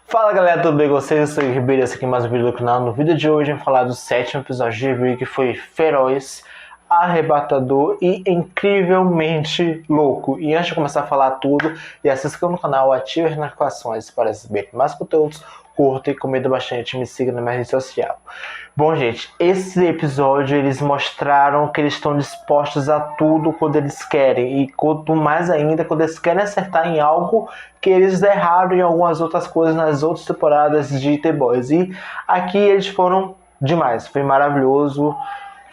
Fala galera, tudo bem com vocês? Eu sou o Ribeiro, esse aqui é mais um vídeo do canal. No vídeo de hoje vamos falar do 7º episódio de review, que foi feroz, arrebatador e incrivelmente louco. E antes de começar a falar tudo, já se inscreva no canal, ative as notificações para receber mais conteúdos, curta e comenta bastante, me siga na minha rede social. Bom gente, esse episódio eles mostraram que eles estão dispostos a tudo quando eles querem, e quanto mais ainda quando eles querem acertar em algo que eles erraram em algumas outras coisas nas outras temporadas de The Boys. E aqui eles foram demais, foi maravilhoso,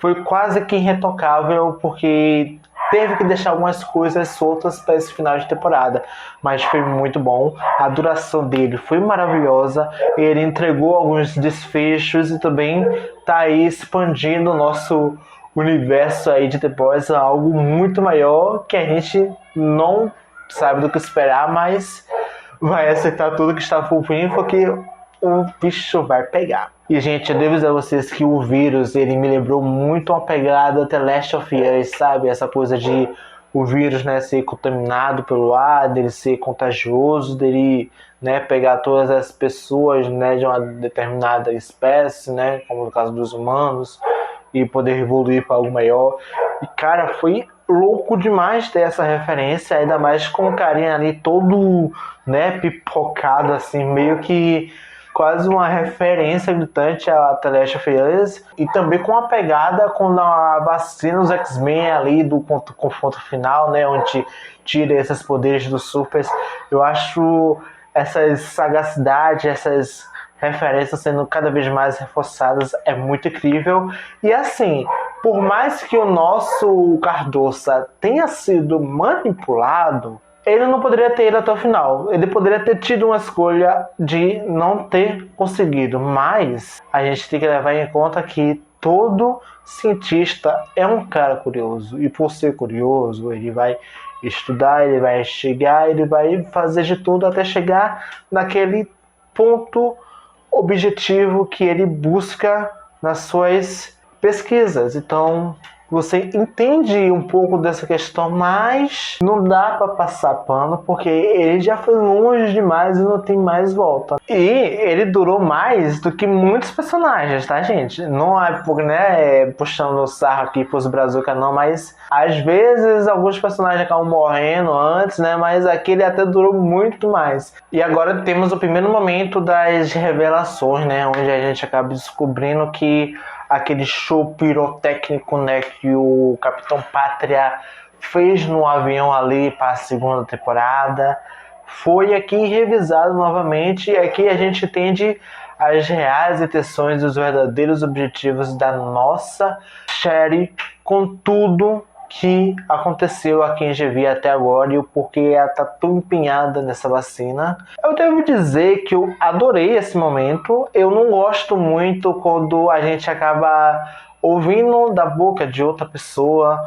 foi quase que irretocável, porque teve que deixar algumas coisas soltas para esse final de temporada, mas foi muito bom. A duração dele foi maravilhosa, ele entregou alguns desfechos e também tá aí expandindo o nosso universo aí de The Boys a algo muito maior que a gente não sabe do que esperar, mas vai aceitar tudo que está por vir, porque o bicho vai pegar. E gente, eu devo dizer a vocês que o vírus, ele me lembrou muito uma pegada The Last of Us, sabe? Essa coisa de o vírus, né, ser contaminado pelo ar, dele ser contagioso, dele, né, pegar todas as pessoas, né, de uma determinada espécie, né, como no caso dos humanos, e poder evoluir para algo maior. E cara, foi louco demais ter essa referência, ainda mais com o carinha ali todo, né, pipocado assim, meio que quase uma referência gritante a The Last of Us, e também com a pegada com a vacina dos X-Men ali do confronto final, né, onde tira esses poderes dos supers. Eu acho essas sagacidades, essas referências sendo cada vez mais reforçadas, é muito incrível. E assim, por mais que o nosso Cardoça tenha sido manipulado, ele não poderia ter ido até o final. Ele poderia ter tido uma escolha de não ter conseguido. Mas a gente tem que levar em conta que todo cientista é um cara curioso. E por ser curioso, ele vai estudar, ele vai chegar, ele vai fazer de tudo até chegar naquele ponto objetivo que ele busca nas suas pesquisas. Então você entende um pouco dessa questão, mas não dá para passar pano, porque ele já foi longe demais e não tem mais volta. E ele durou mais do que muitos personagens, tá, gente? Não é, né, puxando o sarro aqui pros Brazuca, não, mas às vezes alguns personagens acabam morrendo antes, né, mas aquele até durou muito mais. E agora temos o primeiro momento das revelações, né, onde a gente acaba descobrindo que aquele show pirotécnico, né, que o Capitão Pátria fez no avião ali para a segunda temporada, foi aqui revisado novamente, e aqui a gente entende as reais intenções e os verdadeiros objetivos da nossa Sherry com tudo que aconteceu aqui em GV até agora e o porquê ela tá tão empenhada nessa vacina. Eu devo dizer que eu adorei esse momento. Eu não gosto muito quando a gente acaba ouvindo da boca de outra pessoa,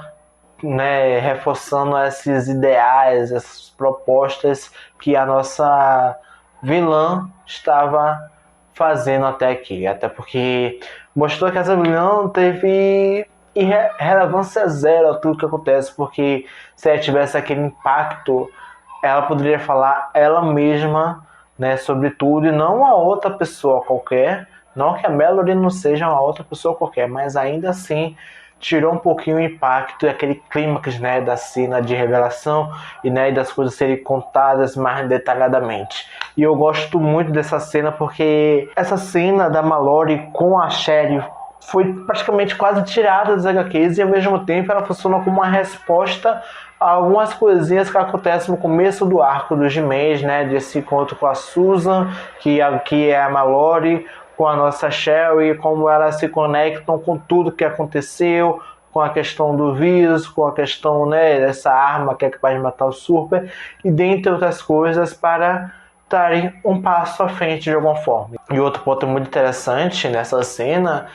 né, reforçando esses ideais, essas propostas que a nossa vilã estava fazendo até aqui. Até porque mostrou que essa vilã teve relevância zero a tudo que acontece, porque se ela tivesse aquele impacto, ela poderia falar ela mesma, né, sobre tudo, e não a outra pessoa qualquer. Não que a Mallory não seja uma outra pessoa qualquer, mas ainda assim tirou um pouquinho o impacto e aquele clímax, né, da cena de revelação e, né, das coisas serem contadas mais detalhadamente. E eu gosto muito dessa cena porque essa cena da Mallory com a Sherry foi praticamente quase tirada das HQs, e ao mesmo tempo ela funciona como uma resposta a algumas coisinhas que acontecem no começo do arco dos He-Mans, né, desse encontro com a Susan, que aqui é a Mallory, com a nossa Sherry, como elas se conectam com tudo que aconteceu, com a questão do vírus, com a questão, né, dessa arma que é capaz de matar o Super, e dentre outras coisas, para estarem um passo à frente de alguma forma. E outro ponto muito interessante nessa cena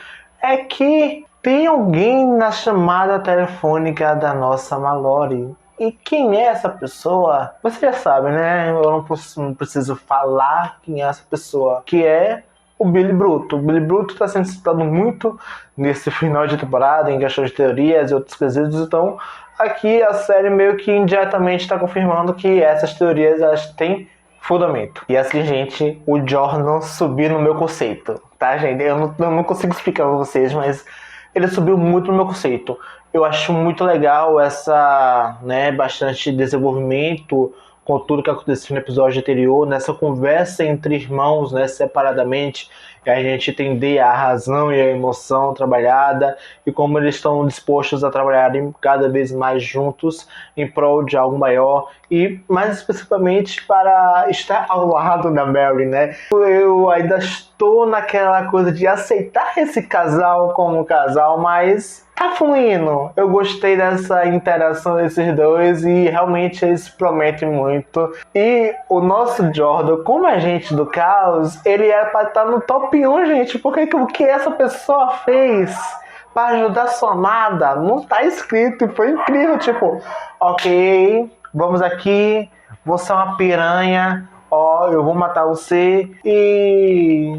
é que tem alguém na chamada telefônica da nossa Mallory. E quem é essa pessoa? Você já sabe, né? Eu não preciso falar quem é essa pessoa. Que é o Billy Bruto. O Billy Bruto está sendo citado muito nesse final de temporada, em questão de teorias e outros quesitos. Então, aqui a série meio que indiretamente está confirmando que essas teorias elas têm fundamento. E assim, gente, o Jordan subiu no meu conceito, tá, gente? Eu não consigo explicar pra vocês, mas ele subiu muito no meu conceito. Eu acho muito legal essa, né, bastante desenvolvimento com tudo que aconteceu no episódio anterior, nessa conversa entre irmãos, né, separadamente, e a gente entender a razão e a emoção trabalhada e como eles estão dispostos a trabalharem cada vez mais juntos em prol de algo maior e mais especificamente para estar ao lado da Mary, né? Eu ainda estou naquela coisa de aceitar esse casal como casal, mas tá fluindo. Eu gostei dessa interação desses dois e realmente eles prometem muito. E o nosso Jordan, como agente do caos, ele era pra estar no top 1, gente. Porque o que essa pessoa fez para ajudar sua amada não tá escrito. Foi incrível, tipo, ok, vamos aqui, você é uma piranha, ó, eu vou matar você e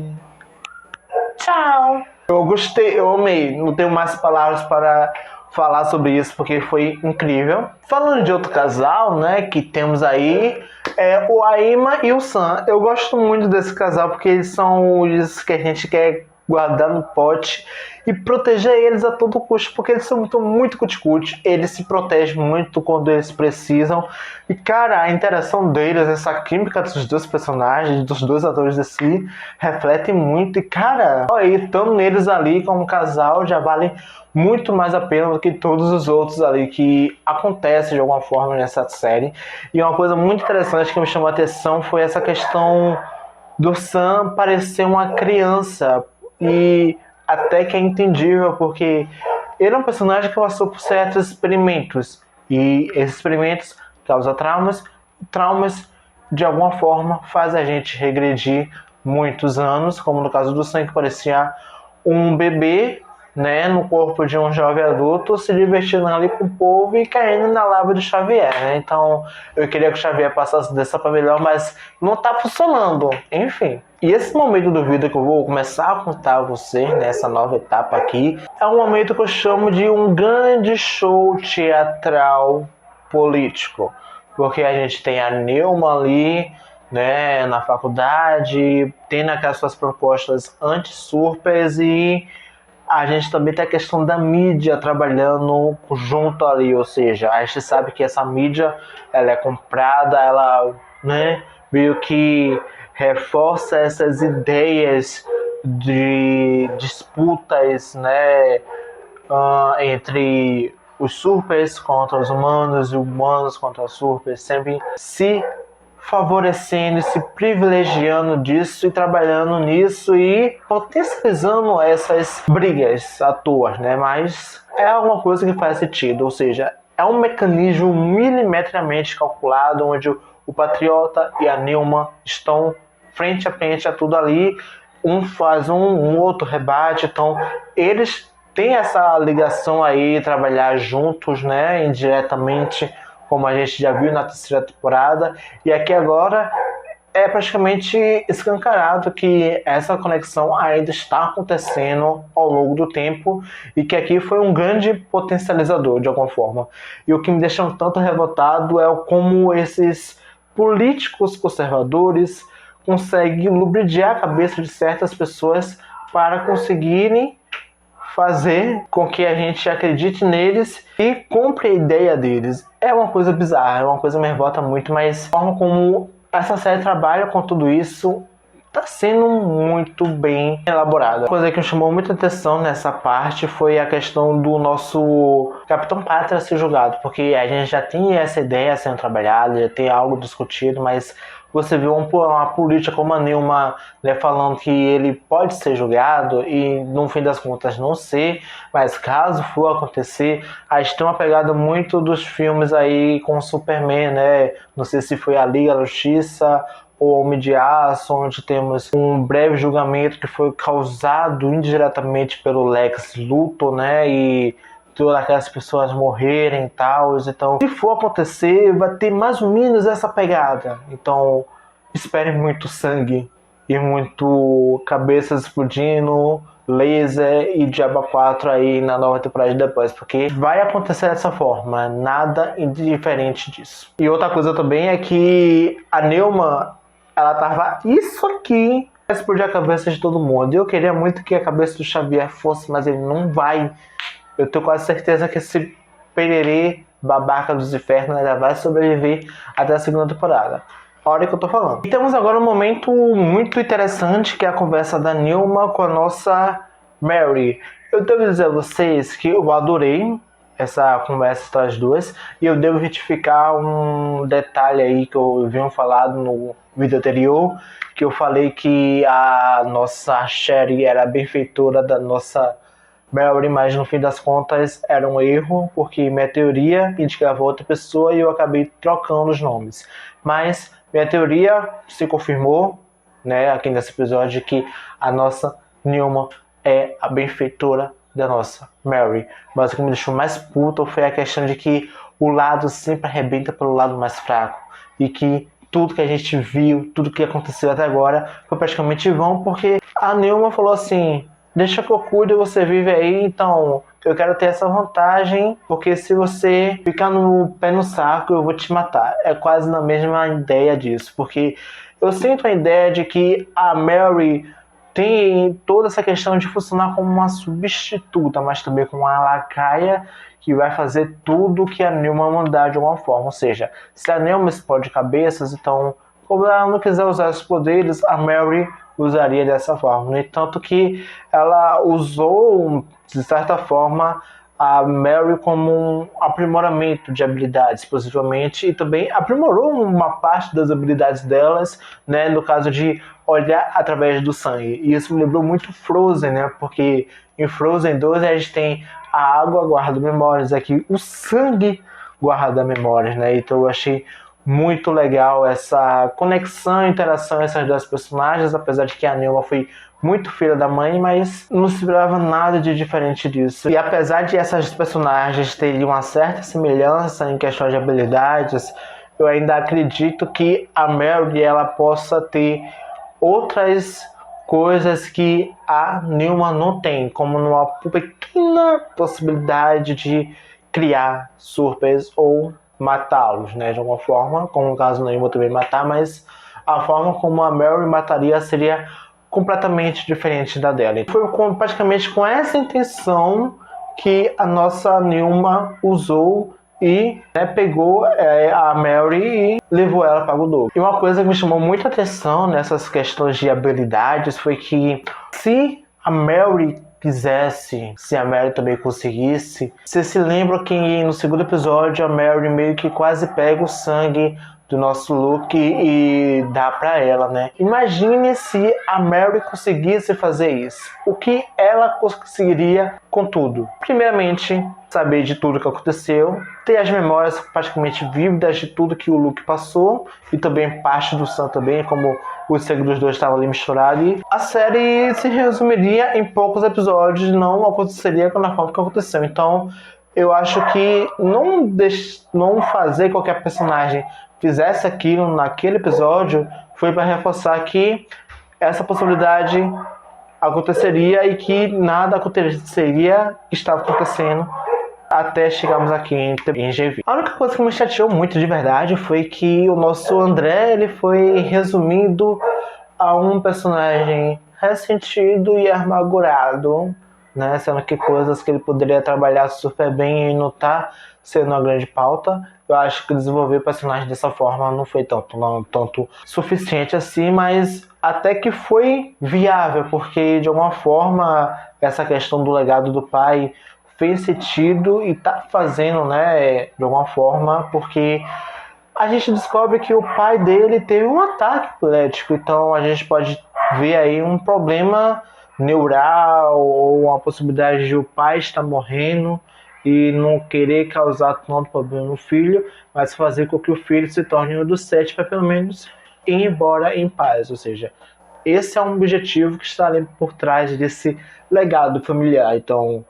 tchau. Eu gostei, eu amei. Não tenho mais palavras para falar sobre isso porque foi incrível. Falando de outro casal, né, que temos aí, é o Aima e o Sam. Eu gosto muito desse casal porque eles são os que a gente quer guardar no pote e proteger eles a todo custo, porque eles são muito cuticute, eles se protegem muito quando eles precisam. E cara, a interação deles, essa química dos dois personagens, dos dois atores de si, reflete muito. E cara, estando neles ali como casal já vale muito mais a pena do que todos os outros ali que acontecem de alguma forma nessa série. E uma coisa muito interessante que me chamou a atenção foi essa questão do Sam parecer uma criança, e até que é entendível, porque ele é um personagem que passou por certos experimentos, e esses experimentos causam traumas de alguma forma faz a gente regredir muitos anos, como no caso do Sam, que parecia um bebê, né, no corpo de um jovem adulto, se divertindo ali com o povo e caindo na lava do Xavier, né? Então eu queria que o Xavier passasse dessa pra melhor, mas não tá funcionando, enfim. E esse momento do vídeo que eu vou começar a contar a vocês nessa nova etapa aqui é um momento que eu chamo de um grande show teatral político, porque a gente tem a Neuma ali, né, na faculdade, tendo aquelas suas propostas anti-surpers, e a gente também tem a questão da mídia trabalhando junto ali, ou seja, a gente sabe que essa mídia ela é comprada, ela, né, meio que reforça essas ideias de disputas, né, entre os surpers contra os humanos e humanos contra os surpers, sempre se favorecendo, se privilegiando disso e trabalhando nisso e potencializando essas brigas à toa, né? Mas é alguma coisa que faz sentido, ou seja, é um mecanismo milimetricamente calculado onde o Patriota e a Neuma estão frente a frente a tudo ali, um faz um outro rebate, então eles têm essa ligação aí, trabalhar juntos, né, indiretamente, como a gente já viu na terceira temporada, e aqui agora é praticamente escancarado que essa conexão ainda está acontecendo ao longo do tempo e que aqui foi um grande potencializador de alguma forma. E o que me deixa um tanto revoltado é como esses políticos conservadores conseguem lubrificar a cabeça de certas pessoas para conseguirem fazer com que a gente acredite neles e compre a ideia deles. É uma coisa bizarra, é uma coisa que me revolta muito, mas a forma como essa série trabalha com tudo isso está sendo muito bem elaborada. Uma coisa que me chamou muita atenção nessa parte foi a questão do nosso Capitão Pátria ser julgado, porque a gente já tem essa ideia sendo trabalhada, já tem algo discutido, mas você viu uma política como a Neuma, né, falando que ele pode ser julgado e no fim das contas não ser, mas caso for acontecer, a gente tem uma pegada muito dos filmes aí com o Superman, né? Não sei se foi a Liga da Justiça ou Homem de Aço, onde temos um breve julgamento que foi causado indiretamente pelo Lex Luthor, né? E todas aquelas pessoas morrerem e tal. Então, se for acontecer, vai ter mais ou menos essa pegada. Então, espere muito sangue e muito cabeças explodindo, laser e Diabo 4 aí na nova temporada depois, porque vai acontecer dessa forma, nada diferente disso. E outra coisa também é que a Neuma, ela tava isso aqui, vai explodir a cabeça de todo mundo. E eu queria muito que a cabeça do Xavier fosse, mas ele não vai. Eu tenho quase certeza que esse pererê babaca dos infernos ainda vai sobreviver até a segunda temporada. Olha o que eu tô falando. E temos agora um momento muito interessante, que é a conversa da Nilma com a nossa Mary. Eu devo dizer a vocês que eu adorei essa conversa entre as duas, e eu devo retificar um detalhe aí que eu havia falado no vídeo anterior, que eu falei que a nossa Sherry era a benfeitora da nossa Mary, mas no fim das contas era um erro, porque minha teoria indicava outra pessoa e eu acabei trocando os nomes. Mas minha teoria se confirmou, né, aqui nesse episódio, que a nossa Nilma é a benfeitora da nossa Mary. Mas o que me deixou mais puto foi a questão de que o lado sempre arrebenta pelo lado mais fraco. E que tudo que a gente viu, tudo que aconteceu até agora foi praticamente vão, porque a Nilma falou assim: deixa que eu cuido, você vive aí, então eu quero ter essa vantagem, porque se você ficar no pé no saco, eu vou te matar. É quase na mesma ideia disso, porque eu sinto a ideia de que a Mary tem toda essa questão de funcionar como uma substituta, mas também como uma lacaia que vai fazer tudo que a Nilma mandar de alguma forma. Ou seja, se a Nilma explode cabeças, então, como ela não quiser usar os poderes, a Mary usaria dessa forma. No entanto que ela usou, de certa forma, a Mary como um aprimoramento de habilidades, possivelmente, e também aprimorou uma parte das habilidades delas, né, no caso de olhar através do sangue. E isso me lembrou muito Frozen, né, porque em Frozen 2 a gente tem a água guarda memórias, aqui o sangue guarda memórias, né, então eu achei muito legal essa conexão e interação essas duas personagens, apesar de que a Nilma foi muito filha da mãe, mas não se esperava nada de diferente disso. E apesar de essas personagens terem uma certa semelhança em questão de habilidades, eu ainda acredito que a Mary ela possa ter outras coisas que a Nilma não tem, como uma pequena possibilidade de criar surpresas ou matá-los, né, de alguma forma, como no caso Nilma também matar, mas a forma como a Mary mataria seria completamente diferente da dela. Foi praticamente com essa intenção que a nossa Nilma usou e, né, pegou a Mary e levou ela para Godot. E uma coisa que me chamou muita atenção nessas questões de habilidades foi que se a Mary quisesse, se a Mary também conseguisse, você se lembra que no segundo episódio a Mary meio que quase pega o sangue do nosso Luke e dá pra ela, né? Imagine se a Mary conseguisse fazer isso. O que ela conseguiria com tudo? Primeiramente, saber de tudo que aconteceu, ter as memórias praticamente vívidas de tudo que o Luke passou, e também parte do Sam também, como o sangue dos dois estava ali misturado. E a série se resumiria em poucos episódios, não aconteceria na forma que aconteceu. Então, eu acho que não fazer qualquer personagem fizesse aquilo naquele episódio foi para reforçar que essa possibilidade aconteceria e que nada aconteceria que estava acontecendo até chegarmos aqui em GV. A única coisa que me chateou muito de verdade foi que o nosso André ele foi resumido a um personagem ressentido e amargurado, né? Sendo que coisas que ele poderia trabalhar super bem e não tá sendo uma grande pauta. Eu acho que desenvolver o personagem dessa forma não foi tanto suficiente assim, mas até que foi viável, porque de alguma forma essa questão do legado do pai fez sentido e tá fazendo, né, de alguma forma, porque a gente descobre que o pai dele teve um ataque epilético, então a gente pode ver aí um problema neural ou uma possibilidade de o pai estar morrendo e não querer causar tanto problema no filho, mas fazer com que o filho se torne um dos 7 para pelo menos ir embora em paz. Ou seja, esse é um objetivo que está ali por trás desse legado familiar. Então,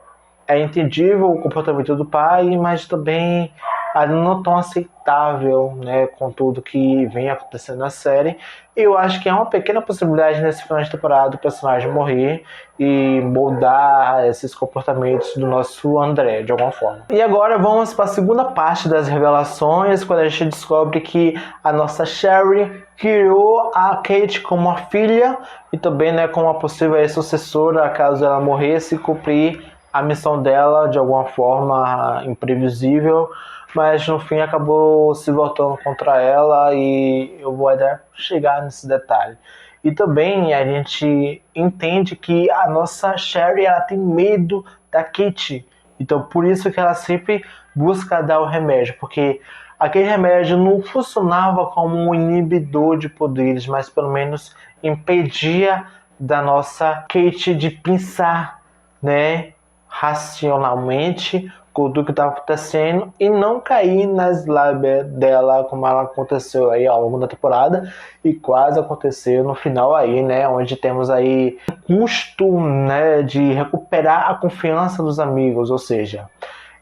é entendível o comportamento do pai, mas também ainda não tão aceitável, né, com tudo que vem acontecendo na série. Eu acho que é uma pequena possibilidade nesse final de temporada o personagem morrer e mudar esses comportamentos do nosso André, de alguma forma. E agora vamos para a segunda parte das revelações, quando a gente descobre que a nossa Sherry criou a Kate como uma filha e também, né, como uma possível sucessora caso ela morresse e cumprir a missão dela de alguma forma imprevisível, mas no fim acabou se voltando contra ela e eu vou até chegar nesse detalhe. E também a gente entende que a nossa Sherry ela tem medo da Kate, então por isso que ela sempre busca dar o remédio, porque aquele remédio não funcionava como um inibidor de poderes, mas pelo menos impedia da nossa Kate de pensar, né, racionalmente com tudo que estava acontecendo e não cair nas lábias dela, como ela aconteceu aí ao longo da temporada e quase aconteceu no final aí, né, onde temos aí o custo, né, de recuperar a confiança dos amigos, ou seja,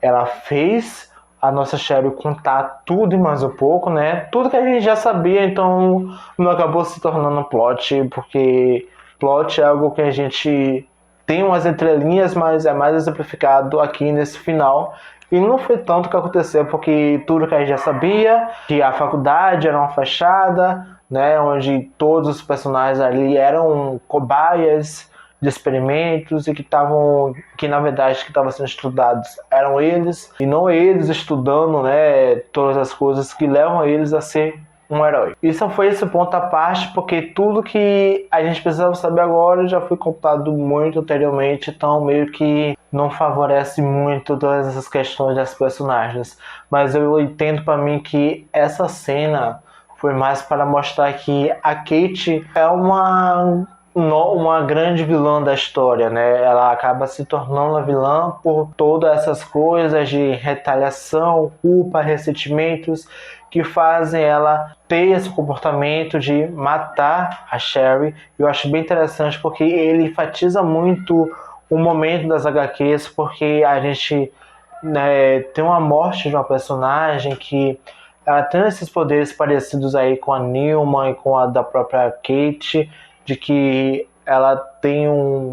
ela fez a nossa Sherry contar tudo e mais um pouco, né, tudo que a gente já sabia, então não acabou se tornando plot, porque plot é algo que a gente tem umas entrelinhas, mas é mais exemplificado aqui nesse final. E não foi tanto que aconteceu, porque tudo que a gente já sabia, que a faculdade era uma fachada, né, onde todos os personagens ali eram cobaias de experimentos e que na verdade que estavam sendo estudados eram eles e não eles estudando, né, todas as coisas que levam eles a ser um herói. E só foi esse ponto à parte, porque tudo que a gente precisava saber agora já foi contado muito anteriormente, então meio que não favorece muito todas essas questões das personagens. Mas eu entendo para mim que essa cena foi mais para mostrar que a Kate é uma grande vilã da história, né? Ela acaba se tornando a vilã por todas essas coisas de retaliação, culpa, ressentimentos que fazem ela ter esse comportamento de matar a Sherry. Eu acho bem interessante porque ele enfatiza muito o momento das HQs, porque a gente, né, tem uma morte de uma personagem que ela tem esses poderes parecidos aí com a Newman e com a da própria Kate, de que ela tem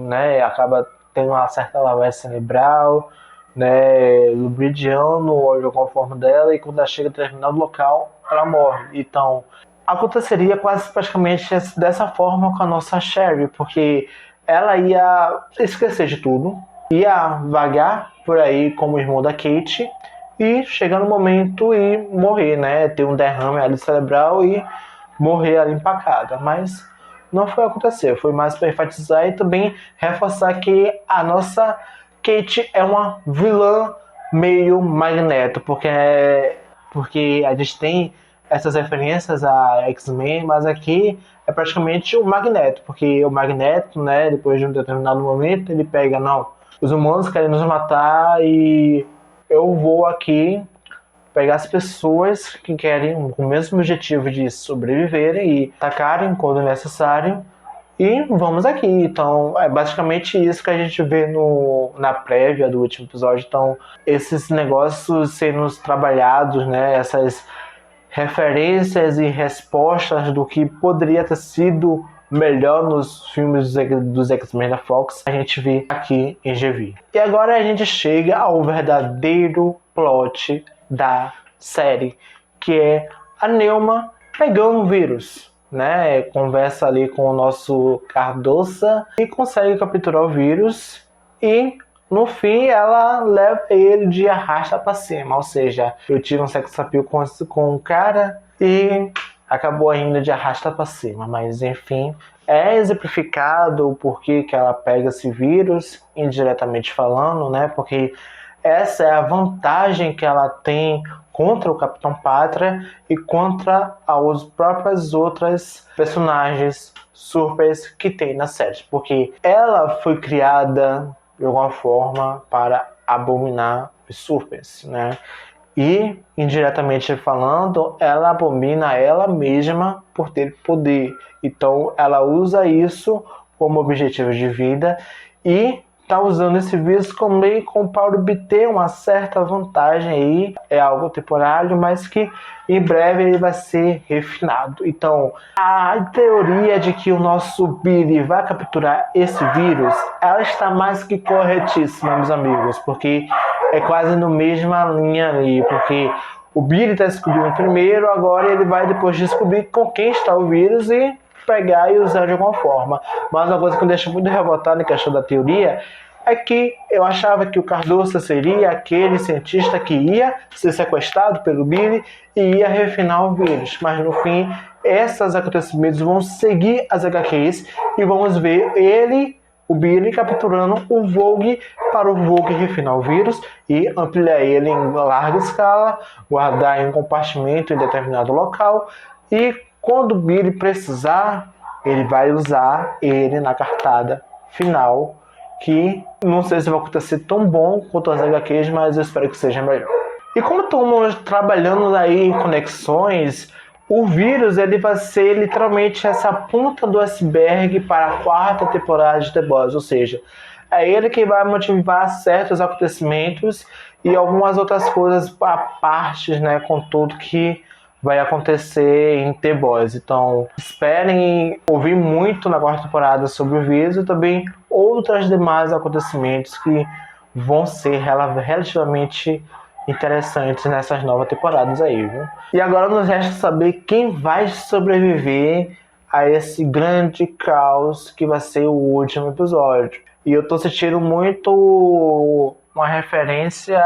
né, acaba tendo uma certa lavagem cerebral, né, lubridiano de alguma forma dela, e quando ela chega a determinado local, ela morre. Então, aconteceria quase praticamente dessa forma com a nossa Sherry, porque ela ia esquecer de tudo, ia vagar por aí como irmão da Kate e chegar no momento e morrer, né, ter um derrame ali cerebral e morrer ali empacada, mas não foi acontecer, foi mais para enfatizar e também reforçar que a nossa Kate é uma vilã meio Magneto, porque a gente tem essas referências a X-Men, mas aqui é praticamente o Magneto, porque o Magneto, né, depois de um determinado momento, ele pega, não, os humanos querem nos matar e eu vou aqui pegar as pessoas que querem o mesmo objetivo de sobreviverem e atacarem quando necessário e vamos aqui. Então é basicamente isso que a gente vê na prévia do último episódio. Então esses negócios sendo trabalhados, né, essas referências e respostas do que poderia ter sido melhor nos filmes dos X-Men da Fox, a gente vê aqui em GV. E agora a gente chega ao verdadeiro plot da série, que é a Neuma pegando um vírus, né? Conversa ali com o nosso Cardoça e consegue capturar o vírus e no fim ela leva ele de arrasta pra cima, ou seja, eu tive um sex appeal com o cara e acabou ainda de arrasta pra cima, mas enfim, é exemplificado o porquê que ela pega esse vírus, indiretamente falando, né? Porque essa é a vantagem que ela tem contra o Capitão Pátria e contra as próprias outras personagens supers que tem na série. Porque ela foi criada de alguma forma para abominar os supers, né? E, indiretamente falando, ela abomina ela mesma por ter poder. Então, ela usa isso como objetivo de vida e tá usando esse vírus também para obter uma certa vantagem aí. É algo temporário, mas que em breve ele vai ser refinado. Então, a teoria de que o nosso Billy vai capturar esse vírus, ela está mais que corretíssima, meus amigos, porque é quase no mesma linha ali, porque o Billy está descobrindo primeiro, agora ele vai depois descobrir com quem está o vírus e pegar e usar de alguma forma. Mas uma coisa que me deixa muito revoltado em questão da teoria é que eu achava que o Cardoso seria aquele cientista que ia ser sequestrado pelo Billy e ia refinar o vírus. Mas no fim, esses acontecimentos vão seguir as HQs e vamos ver o Billy capturando o Vogue para o Vogue refinar o vírus e ampliar ele em larga escala, guardar em um compartimento em determinado local e quando o Billy precisar, ele vai usar ele na cartada final, que não sei se vai acontecer tão bom quanto as HQs, mas eu espero que seja melhor. E como estamos trabalhando aí em conexões, o vírus ele vai ser literalmente essa ponta do iceberg para a 4ª temporada de The Boys, ou seja, é ele que vai motivar certos acontecimentos e algumas outras coisas à parte, né, com tudo que vai acontecer em The Boys. Então, esperem ouvir muito na 4ª temporada sobre o vírus e também outros demais acontecimentos que vão ser relativamente interessantes nessas novas temporadas aí, viu? E agora nos resta saber quem vai sobreviver a esse grande caos que vai ser o último episódio. E eu tô sentindo muito uma referência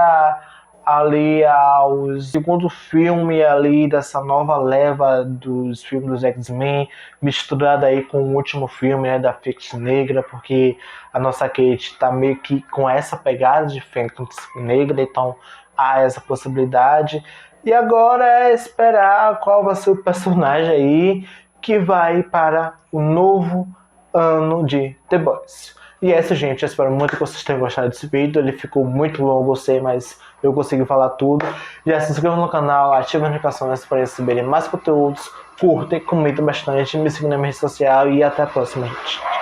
ali ao segundo filme ali dessa nova leva dos filmes dos X-Men, misturada aí com o último filme, né, da Fênix Negra, porque a nossa Kate tá meio que com essa pegada de Fênix Negra, então há essa possibilidade. E agora é esperar qual vai ser o personagem aí que vai para o novo ano de The Boys. E é isso, gente. Eu espero muito que vocês tenham gostado desse vídeo. Ele ficou muito longo, eu sei, mas eu consegui falar tudo. Já se inscreva no canal, ative as notificações para receberem mais conteúdos. Curtem, comentem bastante, me sigam na minha rede social e até a próxima, gente.